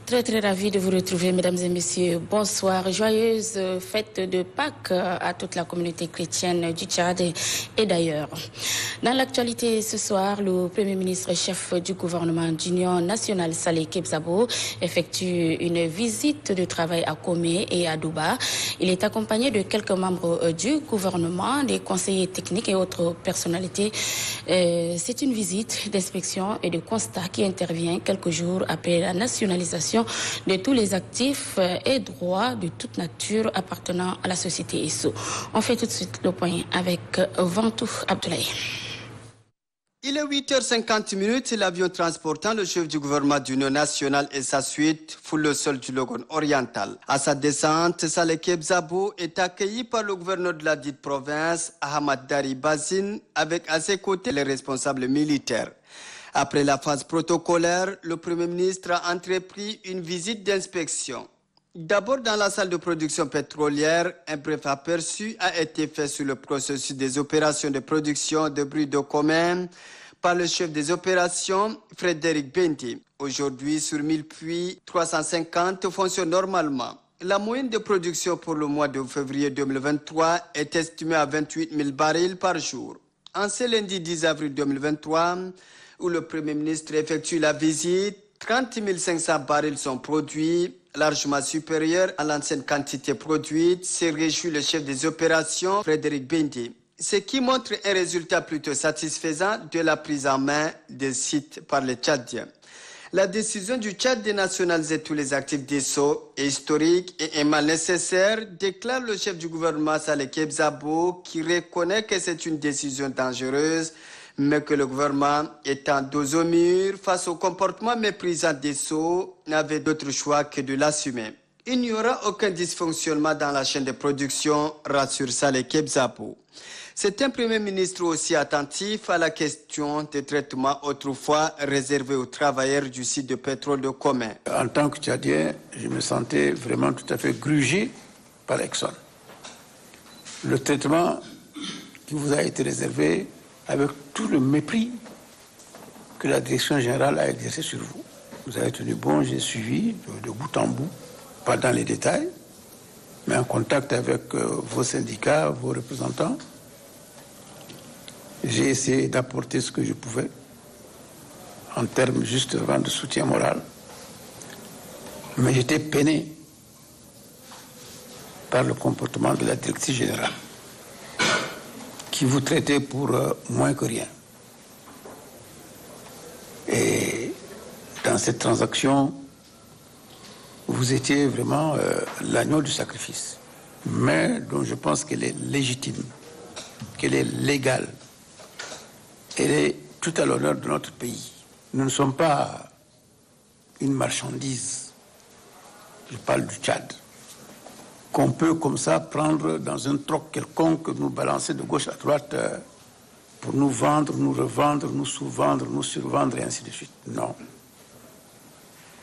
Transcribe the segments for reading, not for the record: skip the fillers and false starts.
Très ravi de vous retrouver, mesdames et messieurs. Bonsoir, joyeuse fête de Pâques à toute la communauté chrétienne du Tchad et d'ailleurs. Dans l'actualité ce soir, le Premier ministre et chef du gouvernement d'Union nationale, Saleh Kebzabo, effectue une visite de travail à Komé et à Douba. Il est accompagné de quelques membres du gouvernement, des conseillers techniques et autres personnalités. C'est une visite d'inspection et de constat qui intervient quelques jours après la nationalisation de tous les actifs et droits de toute nature appartenant à la société ESSO. On fait tout de suite le point avec Vantou Abdoulaye. Il est 8h50, l'avion transportant le chef du gouvernement d'Union nationale et sa suite foule le sol du Logone oriental. À sa descente, Saleh Kebzabo est accueilli par le gouverneur de la dite province, Ahmad Dari Bazine, avec à ses côtés les responsables militaires. Après la phase protocolaire, le Premier ministre a entrepris une visite d'inspection. D'abord, dans la salle de production pétrolière, un bref aperçu a été fait sur le processus des opérations de production de bruit de commun par le chef des opérations, Frédéric Bendi. Aujourd'hui, sur 1000 puits, 350 fonctionnent normalement. La moyenne de production pour le mois de février 2023 est estimée à 28 000 barils par jour. En ce lundi 10 avril 2023, où le Premier ministre effectue la visite, 30 500 barils sont produits, largement supérieurs à l'ancienne quantité produite, s'est réjoui le chef des opérations, Frédéric Bendi. Ce qui montre un résultat plutôt satisfaisant de la prise en main des sites par les Tchadiens. La décision du Tchad de nationaliser tous les actifs d'ESSO est historique et est mal nécessaire, déclare le chef du gouvernement Saleh Kebzabo, qui reconnaît que c'est une décision dangereuse, mais que le gouvernement, étant dos au mur face au comportement méprisant d'ESSO, n'avait d'autre choix que de l'assumer. Il n'y aura aucun dysfonctionnement dans la chaîne de production, rassure Saleh Kebzabo. C'est un Premier ministre aussi attentif à la question des traitements autrefois réservés aux travailleurs du site de pétrole de Komé. En tant que Tchadien, je me sentais vraiment tout à fait grugé par Exxon. Le traitement qui vous a été réservé avec tout le mépris que la direction générale a exercé sur vous. Vous avez tenu bon, j'ai suivi de bout en bout, pas dans les détails, mais en contact avec vos syndicats, vos représentants. J'ai essayé d'apporter ce que je pouvais en termes justement de soutien moral. Mais j'étais peiné par le comportement de la directrice générale, qui vous traitait pour moins que rien. Et dans cette transaction, vous étiez vraiment l'agneau du sacrifice, mais dont je pense qu'elle est légitime, qu'elle est légale. Elle est tout à l'honneur de notre pays. Nous ne sommes pas une marchandise, je parle du Tchad, qu'on peut comme ça prendre dans un troc quelconque, nous balancer de gauche à droite pour nous vendre, nous revendre, nous sous-vendre, nous survendre et ainsi de suite. Non.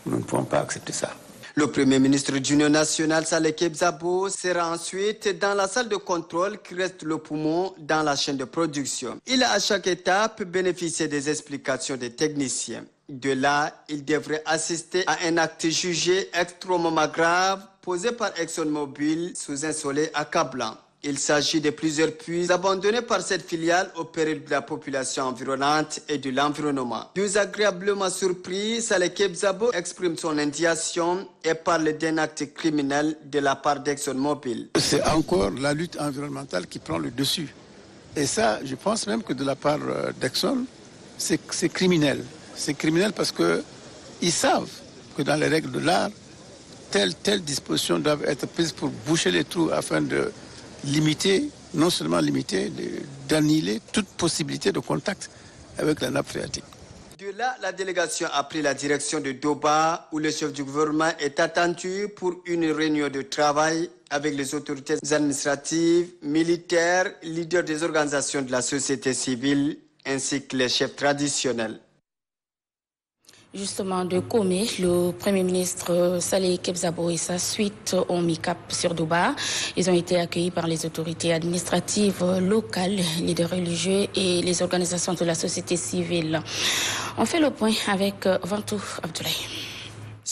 Nous ne pouvons pas accepter ça. Le Premier ministre d'Union nationale, Saleh Kebzabo, sera ensuite dans la salle de contrôle qui reste le poumon dans la chaîne de production. Il a à chaque étape bénéficié des explications des techniciens. De là, il devrait assister à un acte jugé extrêmement grave posé par ExxonMobil sous un soleil accablant. Il s'agit de plusieurs puits abandonnés par cette filiale au péril de la population environnante et de l'environnement. Désagréablement surpris, Saleh Kebzabo exprime son indignation et parle d'un acte criminel de la part d'ExxonMobil. C'est encore la lutte environnementale qui prend le dessus. Et ça, je pense même que de la part d'Exxon, c'est criminel. C'est criminel parce qu'ils savent que dans les règles de l'art, telle disposition doivent être prises pour boucher les trous afin de limiter, non seulement limiter, d'annihiler toute possibilité de contact avec la nappe phréatique. De là, la délégation a pris la direction de Douba, où le chef du gouvernement est attendu pour une réunion de travail avec les autorités administratives, militaires, leaders des organisations de la société civile, ainsi que les chefs traditionnels. Justement, de Komé, le Premier ministre Saleh Kebzabo et sa suite ont mis cap sur Douba. Ils ont été accueillis par les autorités administratives locales, leaders religieux et les organisations de la société civile. On fait le point avec Vantou Abdoulaye.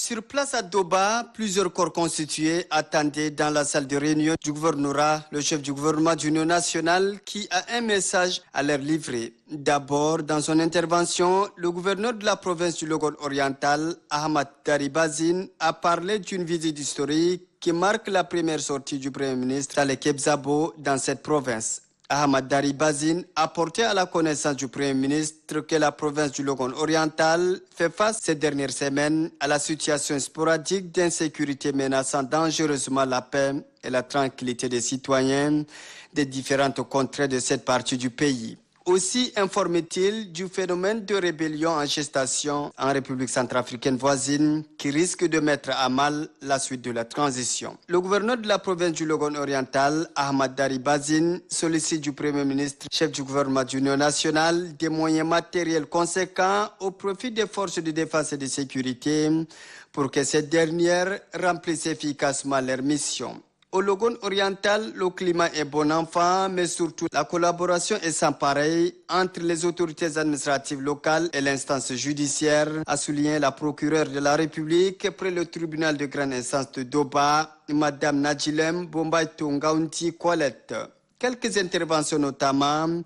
Sur place à Doba, plusieurs corps constitués attendaient dans la salle de réunion du gouvernorat le chef du gouvernement d'union nationale qui a un message à leur livrer. D'abord, dans son intervention, le gouverneur de la province du Logone oriental, Ahmad Daribazine, a parlé d'une visite historique qui marque la première sortie du Premier ministre Saleh Kebzabo dans cette province. Ahmad Daribazine a porté à la connaissance du Premier ministre que la province du Logone oriental fait face ces dernières semaines à la situation sporadique d'insécurité menaçant dangereusement la paix et la tranquillité des citoyens des différentes contrées de cette partie du pays. Aussi informe-t-il du phénomène de rébellion en gestation en République centrafricaine voisine qui risque de mettre à mal la suite de la transition. Le gouverneur de la province du Logone oriental, Ahmad Daribazine, sollicite du Premier ministre, chef du gouvernement d'union nationale, des moyens matériels conséquents au profit des forces de défense et de sécurité pour que ces dernières remplissent efficacement leur mission. Au Logone oriental, le climat est bon enfant, mais surtout la collaboration est sans pareil entre les autorités administratives locales et l'instance judiciaire, a souligné la procureure de la République près le tribunal de grande instance de Doba, Madame Nadjilem Bombay-Tungaunti Colette. Quelques interventions notamment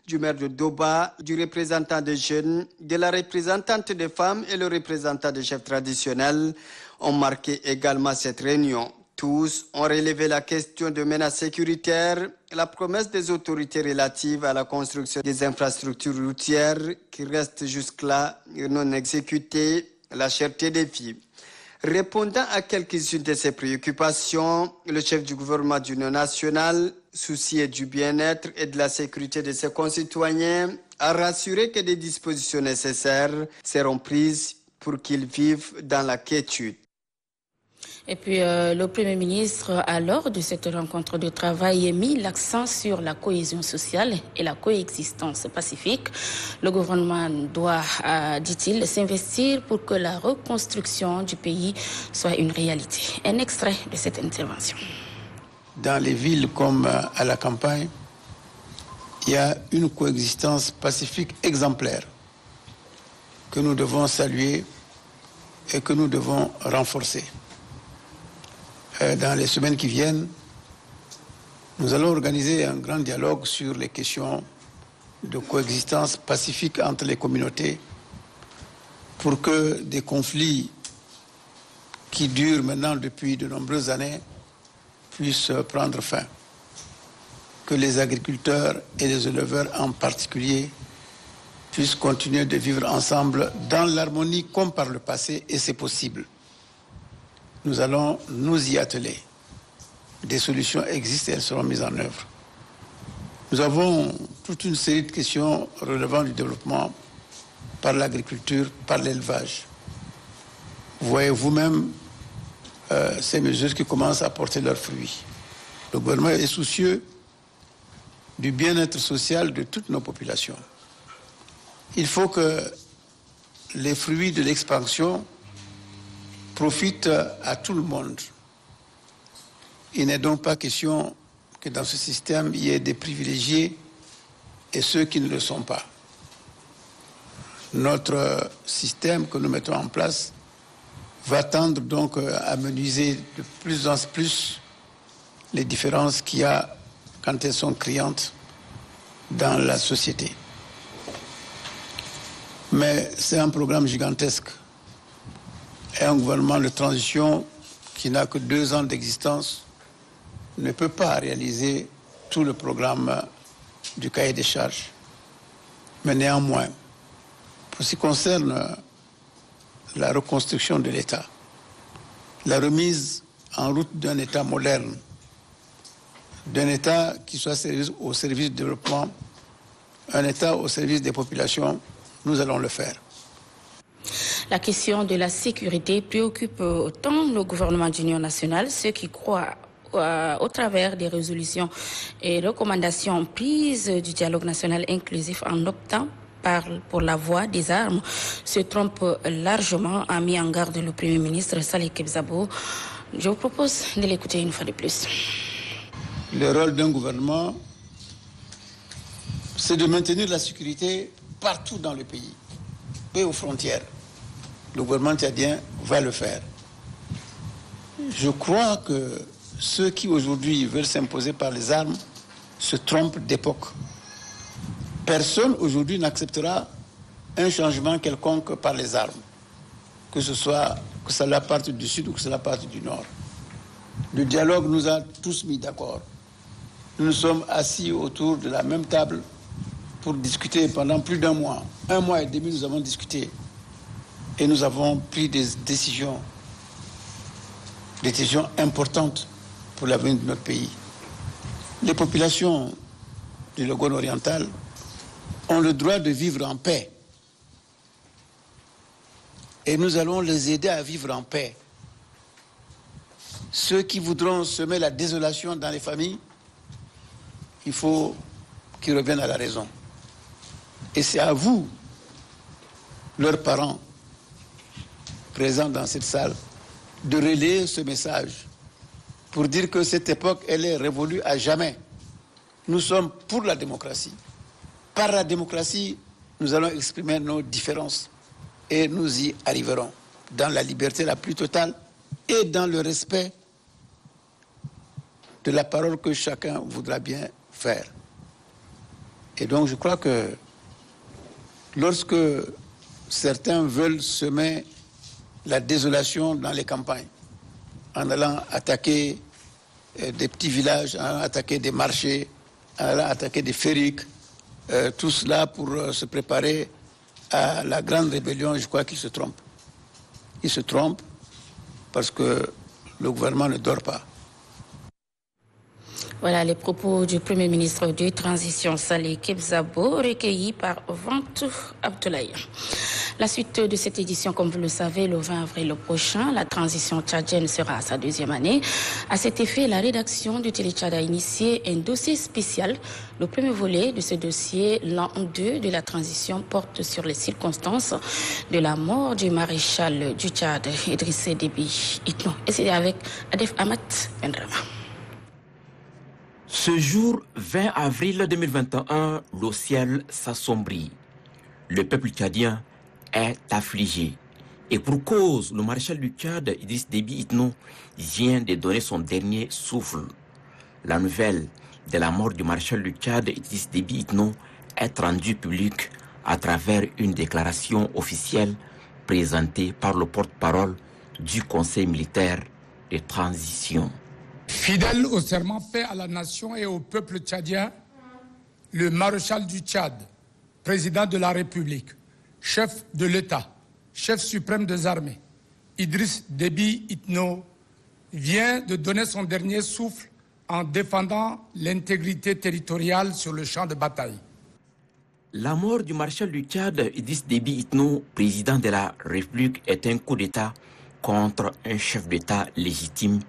du maire de Doba, du représentant des jeunes, de la représentante des femmes et le représentant des chefs traditionnels ont marqué également cette réunion. Tous ont relevé la question de menaces sécuritaires, la promesse des autorités relatives à la construction des infrastructures routières qui restent jusque-là non exécutées, la cherté des vies. Répondant à quelques-unes de ces préoccupations, le chef du gouvernement d'union nationale, soucié du bien-être et de la sécurité de ses concitoyens, a rassuré que des dispositions nécessaires seront prises pour qu'ils vivent dans la quiétude. Et puis, le Premier ministre, à lors de cette rencontre de travail, a mis l'accent sur la cohésion sociale et la coexistence pacifique. Le gouvernement doit, dit-il, s'investir pour que la reconstruction du pays soit une réalité. Un extrait de cette intervention. Dans les villes comme à la campagne, il y a une coexistence pacifique exemplaire que nous devons saluer et que nous devons renforcer. Dans les semaines qui viennent, nous allons organiser un grand dialogue sur les questions de coexistence pacifique entre les communautés pour que des conflits qui durent maintenant depuis de nombreuses années puissent prendre fin. Que les agriculteurs et les éleveurs en particulier puissent continuer de vivre ensemble dans l'harmonie comme par le passé, et c'est possible. Nous allons nous y atteler. Des solutions existent et elles seront mises en œuvre. Nous avons toute une série de questions relevant du développement par l'agriculture, par l'élevage. Vous voyez vous-même ces mesures qui commencent à porter leurs fruits. Le gouvernement est soucieux du bien-être social de toutes nos populations. Il faut que les fruits de l'expansion profite à tout le monde. Il n'est donc pas question que dans ce système, il y ait des privilégiés et ceux qui ne le sont pas. Notre système que nous mettons en place va tendre donc à menuiser de plus en plus les différences qu'il y a quand elles sont criantes dans la société. Mais c'est un programme gigantesque. Et un gouvernement de transition qui n'a que 2 ans d'existence ne peut pas réaliser tout le programme du cahier des charges. Mais néanmoins, pour ce qui concerne la reconstruction de l'État, la remise en route d'un État moderne, d'un État qui soit au service du développement, un État au service des populations, nous allons le faire. La question de la sécurité préoccupe autant le gouvernement d'union nationale, ceux qui croient au travers des résolutions et recommandations prises du dialogue national inclusif en optant pour la voie des armes, se trompent largement, a mis en garde le Premier ministre Saleh Kebzabo. Je vous propose de l'écouter une fois de plus. Le rôle d'un gouvernement, c'est de maintenir la sécurité partout dans le pays et aux frontières. le gouvernement tchadien va le faire. Je crois que ceux qui aujourd'hui veulent s'imposer par les armes se trompent d'époque. Personne aujourd'hui n'acceptera un changement quelconque par les armes, que cela parte du sud ou que cela parte du nord. Le dialogue nous a tous mis d'accord. Nous nous sommes assis autour de la même table pour discuter pendant plus d'un mois. 1 mois et demi, nous avons discuté et nous avons pris des décisions importantes pour l'avenir de notre pays. Les populations du Logone oriental ont le droit de vivre en paix. Et nous allons les aider à vivre en paix. Ceux qui voudront semer la désolation dans les familles, il faut qu'ils reviennent à la raison. Et c'est à vous, leurs parents, présents dans cette salle, de relayer ce message pour dire que cette époque, elle est révolue à jamais. Nous sommes pour la démocratie. Par la démocratie, nous allons exprimer nos différences et nous y arriverons dans la liberté la plus totale et dans le respect de la parole que chacun voudra bien faire. Et donc je crois que lorsque certains veulent semer la désolation dans les campagnes, en allant attaquer des petits villages, en allant attaquer des marchés, en allant attaquer des ferriques, tout cela pour se préparer à la grande rébellion, je crois qu'ils se trompent. Ils se trompent parce que le gouvernement ne dort pas. Voilà les propos du Premier ministre de Transition Saleh Kebzabo, recueillis par Ventou Abdoulaye. La suite de cette édition, comme vous le savez, le 20 avril prochain, la transition tchadienne sera à sa 2e année. À cet effet, la rédaction du Télé-Tchad a initié un dossier spécial. Le premier volet de ce dossier, l'an 2 de la transition, porte sur les circonstances de la mort du maréchal du Tchad, Idriss Déby Itno. Et c'est avec Adef Amat Bendrama. Ce jour 20 avril 2021, le ciel s'assombrit. Le peuple tchadien est affligé. Et pour cause, le maréchal du Tchad, Idriss Déby Itno, vient de donner son dernier souffle. La nouvelle de la mort du maréchal du Tchad, Idriss Déby Itno, est rendue publique à travers une déclaration officielle présentée par le porte-parole du Conseil militaire de transition. Fidèle au serment fait à la nation et au peuple tchadien, le maréchal du Tchad, président de la République, chef de l'État, chef suprême des armées, Idriss Déby Itno, vient de donner son dernier souffle en défendant l'intégrité territoriale sur le champ de bataille. La mort du maréchal du Tchad, Idriss Déby Itno, président de la République, est un coup d'État contre un chef d'État légitime,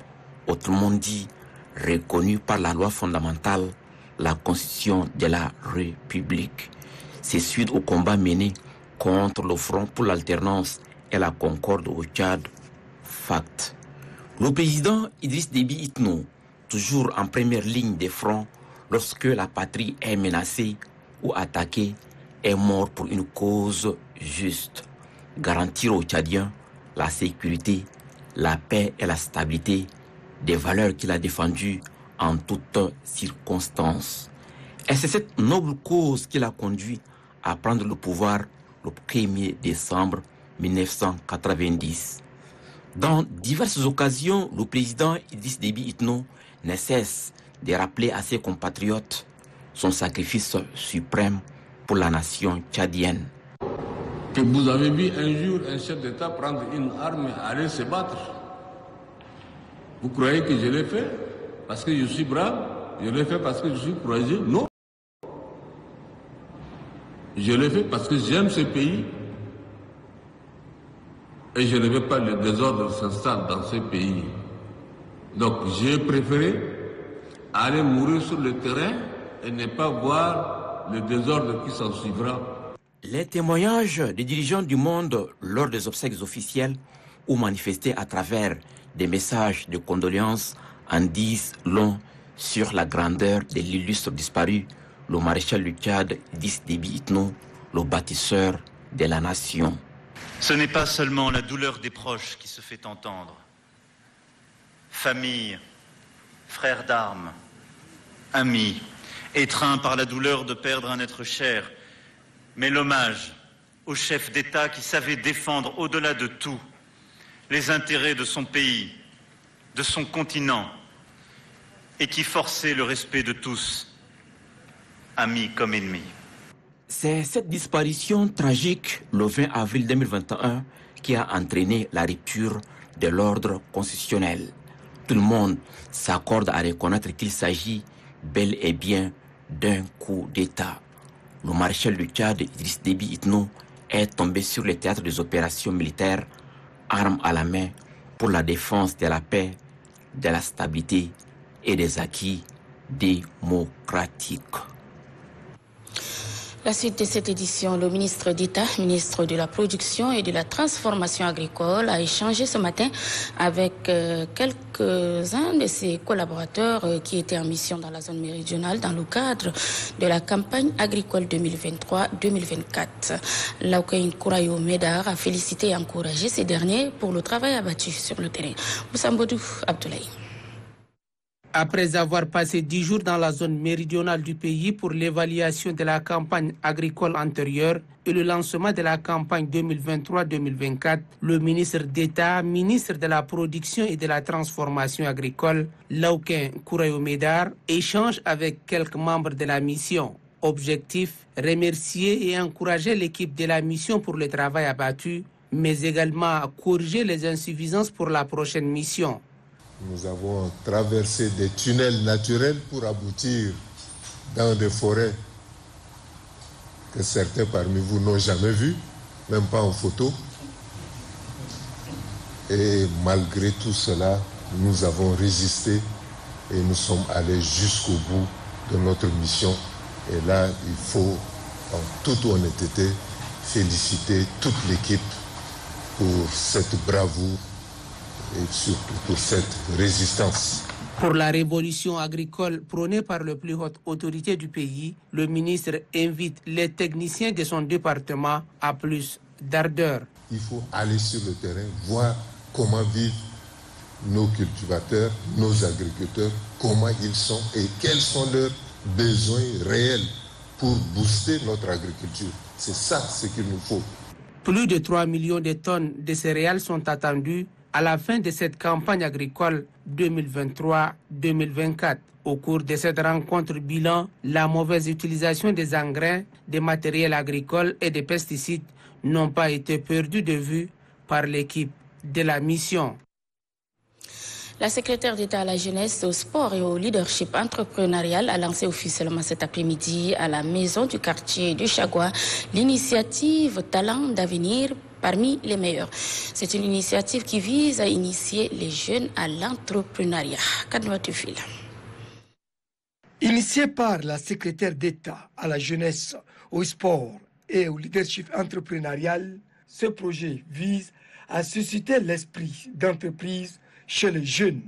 autrement dit, reconnu par la loi fondamentale, la Constitution de la République. C'est suite au combat mené contre le Front pour l'alternance et la concorde au Tchad, FACT. Le président Idriss Déby Itno, toujours en première ligne des fronts lorsque la patrie est menacée ou attaquée, est mort pour une cause juste. Garantir aux Tchadiens la sécurité, la paix et la stabilité, des valeurs qu'il a défendues en toutes circonstances. Et c'est cette noble cause qui l'a conduit à prendre le pouvoir le 1er décembre 1990. Dans diverses occasions, le président Idriss Déby Itno ne cesse de rappeler à ses compatriotes son sacrifice suprême pour la nation tchadienne. Que vous avez vu un jour un chef d'État prendre une arme et aller se battre. Vous croyez que je l'ai fait parce que je suis brave? Je l'ai fait parce que je suis courageux? Non. Je l'ai fait parce que j'aime ce pays et je ne veux pas le désordre s'installe dans ce pays. Donc j'ai préféré aller mourir sur le terrain et ne pas voir le désordre qui s'en suivra. Les témoignages des dirigeants du monde lors des obsèques officielles ou manifestés à travers des messages de condoléances en disent long sur la grandeur de l'illustre disparu, le maréchal du Tchad, Idriss Déby Itno, le bâtisseur de la nation. Ce n'est pas seulement la douleur des proches qui se fait entendre. Famille, frères d'armes, amis, étreints par la douleur de perdre un être cher, mais l'hommage au chef d'État qui savait défendre au-delà de tout les intérêts de son pays, de son continent, et qui forçait le respect de tous, amis comme ennemis. C'est cette disparition tragique, le 20 avril 2021, qui a entraîné la rupture de l'ordre constitutionnel. Tout le monde s'accorde à reconnaître qu'il s'agit bel et bien d'un coup d'État. Le maréchal du Tchad, Idriss Déby Itno, est tombé sur le théâtre des opérations militaires, armes à la main, pour la défense de la paix, de la stabilité et des acquis démocratiques. La suite de cette édition, le ministre d'État, ministre de la Production et de la Transformation agricole, a échangé ce matin avec quelques-uns de ses collaborateurs qui étaient en mission dans la zone méridionale dans le cadre de la campagne agricole 2023-2024. Laoukaïn Kourayo Médar a félicité et encouragé ces derniers pour le travail abattu sur le terrain. Moussambodou Abdoulaye. Après avoir passé 10 jours dans la zone méridionale du pays pour l'évaluation de la campagne agricole antérieure et le lancement de la campagne 2023-2024, le ministre d'État, ministre de la Production et de la Transformation agricole, Laoukaïn Kourayo Médar, échange avec quelques membres de la mission. Objectif, remercier et encourager l'équipe de la mission pour le travail abattu, mais également corriger les insuffisances pour la prochaine mission. Nous avons traversé des tunnels naturels pour aboutir dans des forêts que certains parmi vous n'ont jamais vues, même pas en photo. Et malgré tout cela, nous avons résisté et nous sommes allés jusqu'au bout de notre mission. Et là, il faut, en toute honnêteté, féliciter toute l'équipe pour cette bravoure et surtout pour cette résistance. Pour la révolution agricole prônée par la plus haute autorité du pays, le ministre invite les techniciens de son département à plus d'ardeur. Il faut aller sur le terrain, voir comment vivent nos cultivateurs, nos agriculteurs, comment ils sont et quels sont leurs besoins réels pour booster notre agriculture. C'est ça ce qu'il nous faut. Plus de 3 millions de tonnes de céréales sont attendues à la fin de cette campagne agricole 2023-2024. Au cours de cette rencontre bilan, la mauvaise utilisation des engrais, des matériels agricoles et des pesticides n'ont pas été perdus de vue par l'équipe de la mission. La secrétaire d'État à la jeunesse, au sport et au leadership entrepreneurial a lancé officiellement cet après-midi à la maison du quartier du Chagua l'initiative Talent d'avenir parmi les meilleurs. C'est une initiative qui vise à initier les jeunes à l'entrepreneuriat. Kadouatoufil. Initié par la secrétaire d'État à la jeunesse, au sport et au leadership entrepreneurial, ce projet vise à susciter l'esprit d'entreprise chez les jeunes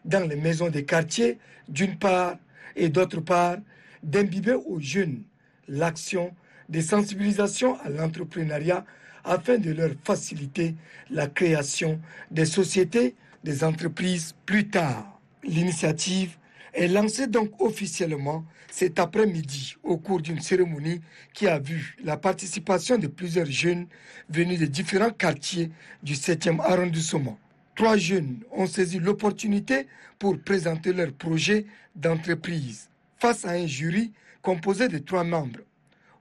dans les maisons des quartiers, d'une part, et d'autre part, d'imbiber aux jeunes l'action de sensibilisation à l'entrepreneuriat afin de leur faciliter la création des sociétés, des entreprises plus tard. L'initiative est lancée donc officiellement cet après-midi au cours d'une cérémonie qui a vu la participation de plusieurs jeunes venus de différents quartiers du 7e arrondissement. 3 jeunes ont saisi l'opportunité pour présenter leur projet d'entreprise face à un jury composé de 3 membres.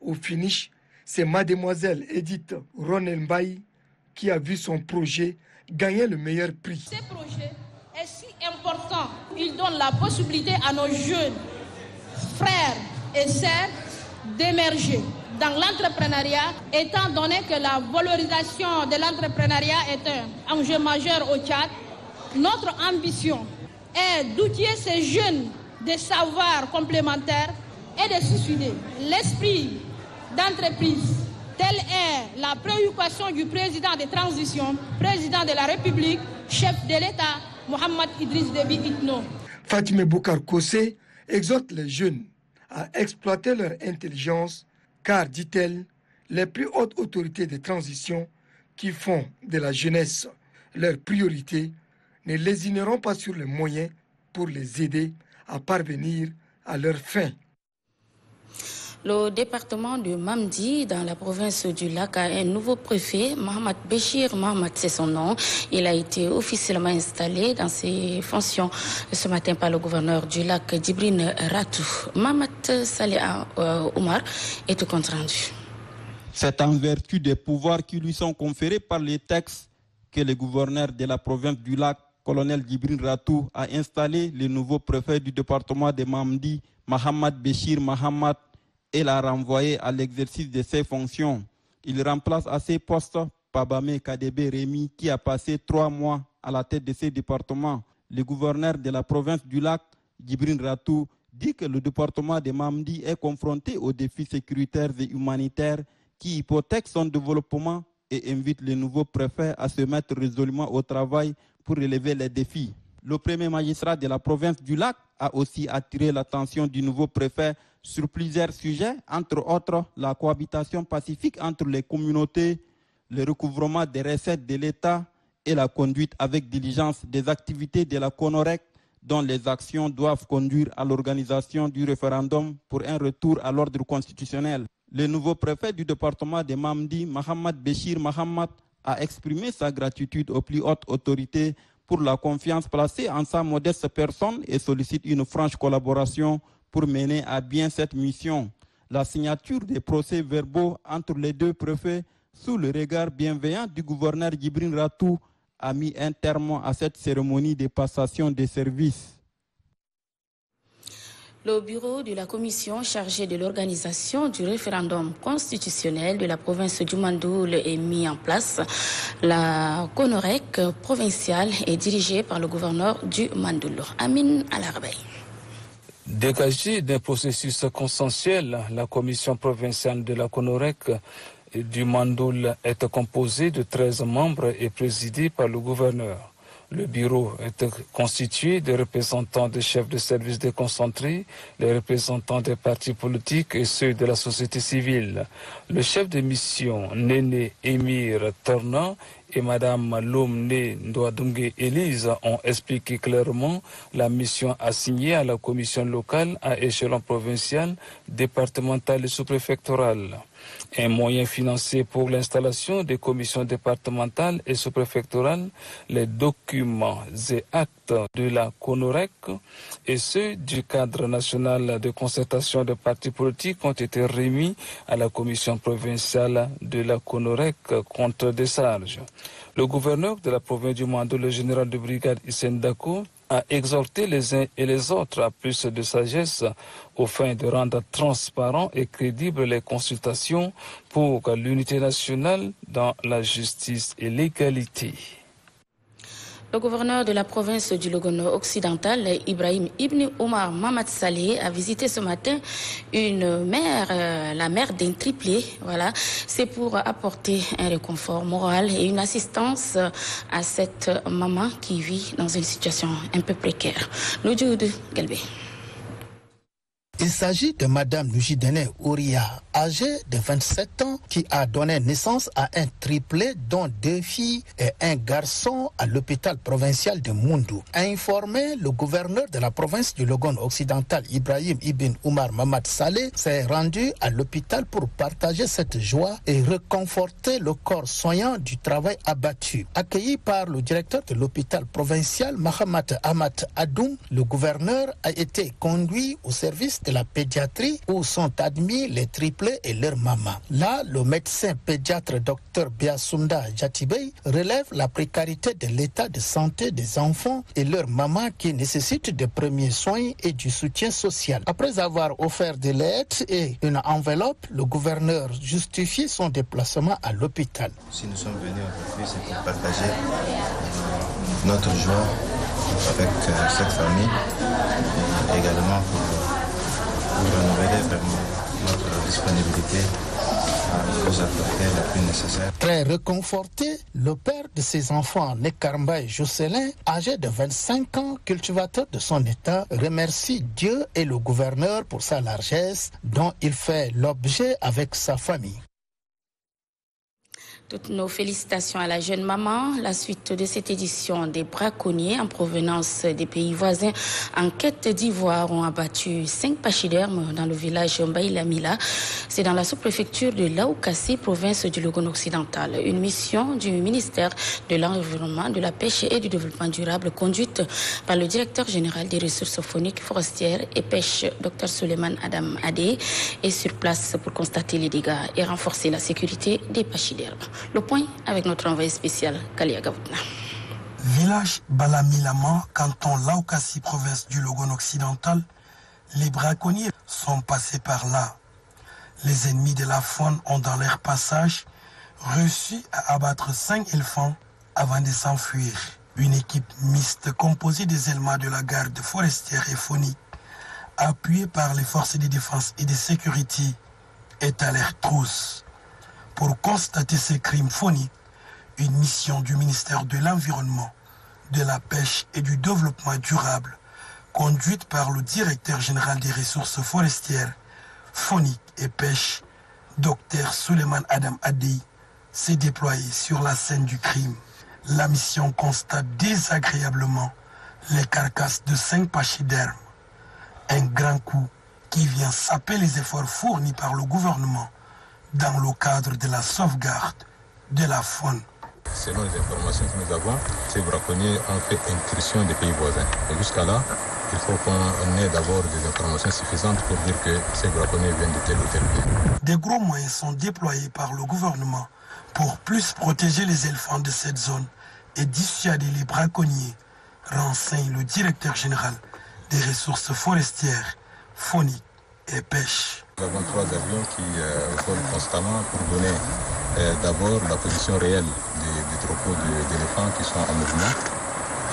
Au finish, c'est mademoiselle Edith Ronel Mbaye qui a vu son projet gagner le meilleur prix. Ce projet est si important. Il donne la possibilité à nos jeunes frères et sœurs d'émerger dans l'entrepreneuriat, étant donné que la valorisation de l'entrepreneuriat est un enjeu majeur au Tchad. Notre ambition est d'outiller ces jeunes de savoirs complémentaires et de susciter l'esprit d'entreprise. Telle est la préoccupation du président de transition, président de la République, chef de l'État, Mohamed Idriss Déby Itno. Fatime Boukar Kossé exhorte les jeunes à exploiter leur intelligence car, dit-elle, les plus hautes autorités de transition qui font de la jeunesse leur priorité ne lésineront pas sur les moyens pour les aider à parvenir à leur fin. Le département de Mamdi, dans la province du Lac, a un nouveau préfet, Mohamed Béchir Mohamed, c'est son nom. Il a été officiellement installé dans ses fonctions ce matin par le gouverneur du Lac, Djibril Ratou. Mohamed Saleh Omar est au compte rendu. C'est en vertu des pouvoirs qui lui sont conférés par les textes que le gouverneur de la province du Lac, colonel Djibril Ratou, a installé le nouveau préfet du département de Mamdi, Mohamed Béchir Mohamed, et l'a renvoyé à l'exercice de ses fonctions. Il remplace à ses postes Pabame Kadebe Rémi, qui a passé 3 mois à la tête de ce département. Le gouverneur de la province du Lac, Djibril Ratou, dit que le département de Mamdi est confronté aux défis sécuritaires et humanitaires qui hypothèquent son développement et invite le nouveau préfet à se mettre résolument au travail pour relever les défis. Le premier magistrat de la province du Lac a aussi attiré l'attention du nouveau préfet sur plusieurs sujets, entre autres la cohabitation pacifique entre les communautés, le recouvrement des recettes de l'État et la conduite avec diligence des activités de la CONOREC dont les actions doivent conduire à l'organisation du référendum pour un retour à l'ordre constitutionnel. Le nouveau préfet du département de Mamdi, Mohamed Béchir Mohamed, a exprimé sa gratitude aux plus hautes autorités pour la confiance placée en sa modeste personne et sollicite une franche collaboration pour mener à bien cette mission. La signature des procès-verbaux entre les deux préfets, sous le regard bienveillant du gouverneur Djibril Ratou, a mis un terme à cette cérémonie de passation des services. Le bureau de la commission chargée de l'organisation du référendum constitutionnel de la province du Mandoul est mis en place. La CONOREC provinciale est dirigée par le gouverneur du Mandoul, Amin Alarbey. Dégagée d'un processus consensuel, la commission provinciale de la CONOREC du Mandoul est composée de 13 membres et présidée par le gouverneur. Le bureau est constitué des représentants des chefs de service déconcentrés, les représentants des partis politiques et ceux de la société civile. Le chef de mission, Néné Émir Torna, et Madame Lomné Ndouadungue Élise ont expliqué clairement la mission assignée à la commission locale à échelon provincial, départemental et sous-préfectoral. Un moyen financier pour l'installation des commissions départementales et sous-préfectorales, les documents et actes de la CONOREC et ceux du cadre national de concertation des partis politiques ont été remis à la commission provinciale de la CONOREC compte des charges. Le gouverneur de la province du Mandoul, le général de brigade Hissène Dako, a exhorté les uns et les autres à plus de sagesse au fin de rendre transparents et crédibles les consultations pour l'unité nationale dans la justice et l'égalité. Le gouverneur de la province du Logone occidental, Ibrahim Ibn Omar Mohamed Saleh, a visité ce matin une mère, la mère d'un triplé. Voilà, c'est pour apporter un réconfort moral et une assistance à cette maman qui vit dans une situation un peu précaire. Noudjoud Galbé. Il s'agit de Madame Noujidene Ouria, âgée de 27 ans, qui a donné naissance à un triplé dont 2 filles et un garçon à l'hôpital provincial de Moundou. A informé le gouverneur de la province du Logone occidental, Ibrahim Ibn Omar Mohamed Saleh, s'est rendu à l'hôpital pour partager cette joie et réconforter le corps soignant du travail abattu. Accueilli par le directeur de l'hôpital provincial, Mohamed Ahmad Adoum, le gouverneur a été conduit au service de la pédiatrie où sont admis les triplés et leur maman. Là, le médecin pédiatre Dr Biasunda Jatibey relève la précarité de l'état de santé des enfants et leur maman qui nécessitent de premiers soins et du soutien social. Après avoir offert de l'aide et une enveloppe, le gouverneur justifie son déplacement à l'hôpital. Si nous sommes venus aujourd'hui, c'est pour partager notre joie avec cette famille et également pour renouveler vraiment notre disponibilité à vous apporter le plus nécessaire. Très réconforté, le père de ses enfants, Nekarmbaye Jocelyn, âgé de 25 ans, cultivateur de son état, remercie Dieu et le gouverneur pour sa largesse dont il fait l'objet avec sa famille. Toutes nos félicitations à la jeune maman. La suite de cette édition, des braconniers en provenance des pays voisins en quête d'ivoire ont abattu 5 pachydermes dans le village Mbaïlamila. C'est dans la sous-préfecture de Laoukassi, province du Logone occidental. Une mission du ministère de l'Environnement, de la Pêche et du Développement durable conduite par le directeur général des ressources fauniques, forestières et pêche, Dr Suleiman Adam Adé, est sur place pour constater les dégâts et renforcer la sécurité des pachydermes. Le point avec notre envoyé spécial, Kalia Gavoutna. Village Balamilaman, canton Laoukassi, province du Logone occidental, les braconniers sont passés par là. Les ennemis de la faune ont dans leur passage réussi à abattre 5 éléphants avant de s'enfuir. Une équipe mixte composée des éléments de la garde forestière et faunique, appuyée par les forces de défense et de sécurité, est à leur trousse. Pour constater ces crimes fauniques, une mission du ministère de l'Environnement, de la Pêche et du Développement durable, conduite par le directeur général des ressources forestières, fauniques et pêche, Dr Suleiman Adam Adei, s'est déployée sur la scène du crime. La mission constate désagréablement les carcasses de 5 pachydermes. Un grand coup qui vient saper les efforts fournis par le gouvernement dans le cadre de la sauvegarde de la faune. Selon les informations que nous avons, ces braconniers ont fait incursion des pays voisins. Et jusqu'à là, il faut qu'on ait d'abord des informations suffisantes pour dire que ces braconniers viennent de tel ou tel pays. Des gros moyens sont déployés par le gouvernement pour plus protéger les éléphants de cette zone et dissuader les braconniers, renseigne le directeur général des ressources forestières, fauniques et pêche. Nous avons 3 avions qui volent constamment pour donner d'abord la position réelle des troupeaux d'éléphants qui sont en mouvement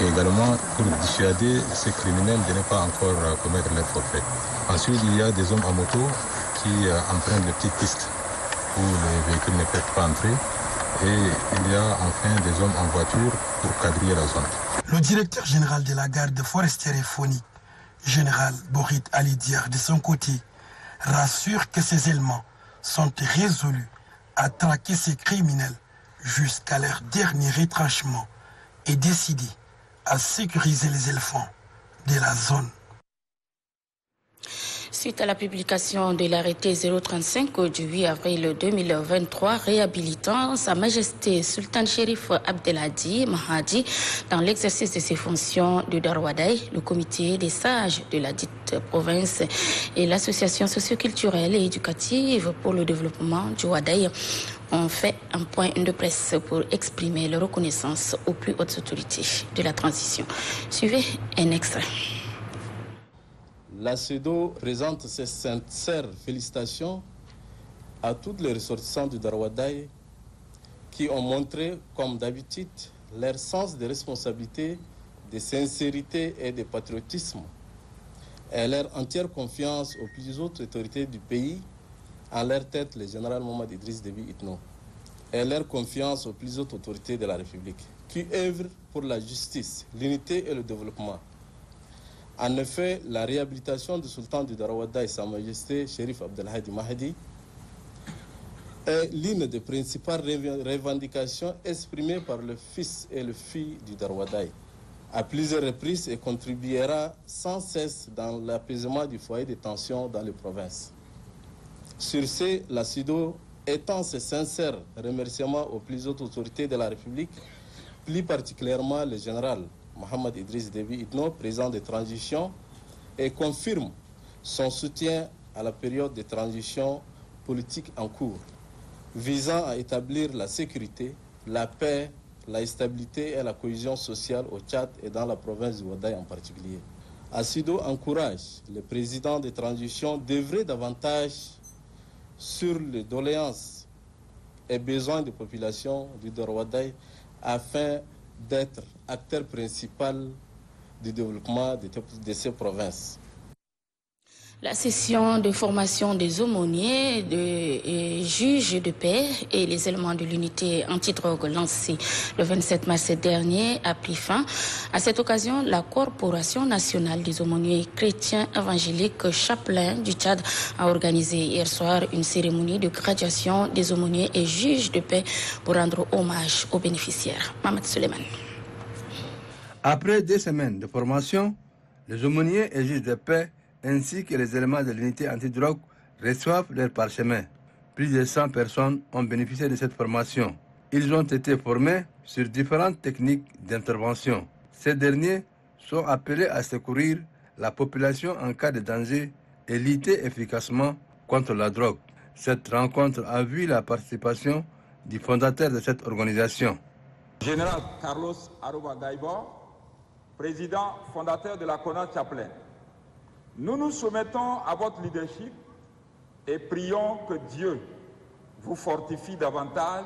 et également pour dissuader ces criminels de ne pas encore commettre leur forfait. Ensuite, il y a des hommes en moto qui empruntent les petites pistes où les véhicules ne peuvent pas entrer et il y a enfin des hommes en voiture pour quadriller la zone. Le directeur général de la garde forestière et faunique, général Borit Ali Diar, de son côté, rassure que ces éléments sont résolus à traquer ces criminels jusqu'à leur dernier retranchement et décidés à sécuriser les éléphants de la zone. Suite à la publication de l'arrêté 035 du 8 avril 2023 réhabilitant Sa Majesté Sultan Chérif Abdelhadi Mahadi dans l'exercice de ses fonctions de Darwadai, le comité des sages de la dite province et l'association socioculturelle et éducative pour le développement du Wadaï ont fait un point de presse pour exprimer leur reconnaissance aux plus hautes autorités de la transition. Suivez un extrait. La CEDO présente ses sincères félicitations à tous les ressortissants du Darwadai qui ont montré, comme d'habitude, leur sens de responsabilité, de sincérité et de patriotisme et leur entière confiance aux plus hautes autorités du pays, en leur tête le général Mohamed Idriss Déby Itno, et leur confiance aux plus hautes autorités de la République, qui œuvrent pour la justice, l'unité et le développement. En effet, la réhabilitation du sultan du Darwadai, Sa Majesté Chérif Abdelhadi Mahdi, est l'une des principales revendications exprimées par le fils et le fille du Darwadai. À plusieurs reprises et contribuera sans cesse dans l'apaisement du foyer de tension dans les provinces. Sur ce, la CEDO étend ses sincères remerciements aux plus hautes autorités de la République, plus particulièrement le général Mohamed Idriss Déby Itno, président de transition, et confirme son soutien à la période de transition politique en cours, visant à établir la sécurité, la paix, la stabilité et la cohésion sociale au Tchad et dans la province du Wadaï en particulier. ASIDO encourage le président de transition d'œuvrer davantage sur les doléances et besoins des populations du Darwadai afin d'être acteur principal du développement de ces provinces. La session de formation des aumôniers, des juges de paix et les éléments de l'unité antidrogue lancée le 27 mars dernier a pris fin. À cette occasion, la Corporation nationale des aumôniers chrétiens évangéliques chapelains du Tchad a organisé hier soir une cérémonie de graduation des aumôniers et juges de paix pour rendre hommage aux bénéficiaires. Mohamed Suleiman. Après 2 semaines de formation, les aumôniers et juges de paix ainsi que les éléments de l'unité antidrogue reçoivent leur parchemin. Plus de 100 personnes ont bénéficié de cette formation. Ils ont été formés sur différentes techniques d'intervention. Ces derniers sont appelés à secourir la population en cas de danger et lutter efficacement contre la drogue. Cette rencontre a vu la participation du fondateur de cette organisation. Général Carlos Aruba Gaibo, président fondateur de la CONAS Chaplain. Nous nous soumettons à votre leadership et prions que Dieu vous fortifie davantage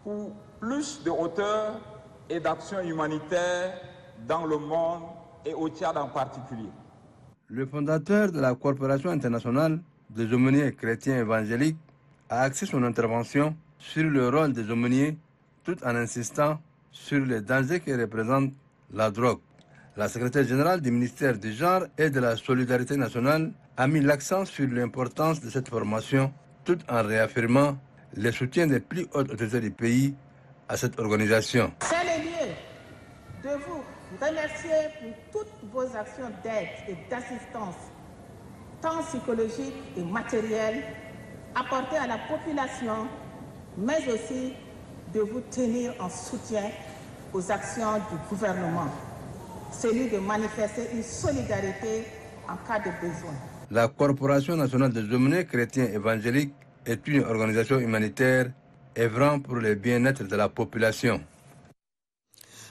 pour plus de hauteur et d'action humanitaire dans le monde et au Tchad en particulier. Le fondateur de la Corporation internationale des aumôniers chrétiens évangéliques a axé son intervention sur le rôle des aumôniers tout en insistant sur les dangers que représente la drogue. La secrétaire générale du ministère du Genre et de la Solidarité nationale a mis l'accent sur l'importance de cette formation tout en réaffirmant le soutien des plus hautes autorités du pays à cette organisation. C'est le lieu de vous remercier pour toutes vos actions d'aide et d'assistance, tant psychologique et matérielle, apportées à la population, mais aussi de vous tenir en soutien aux actions du gouvernement. Celui de manifester une solidarité en cas de besoin. La Corporation nationale des aumôniers chrétiens évangéliques est une organisation humanitaire œuvrant pour le bien-être de la population.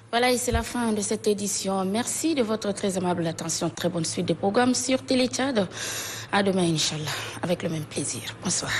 Voilà, et c'est la fin de cette édition. Merci de votre très aimable attention. Très bonne suite de programmes sur Télé Tchad. À demain, Inch'Allah, avec le même plaisir. Bonsoir.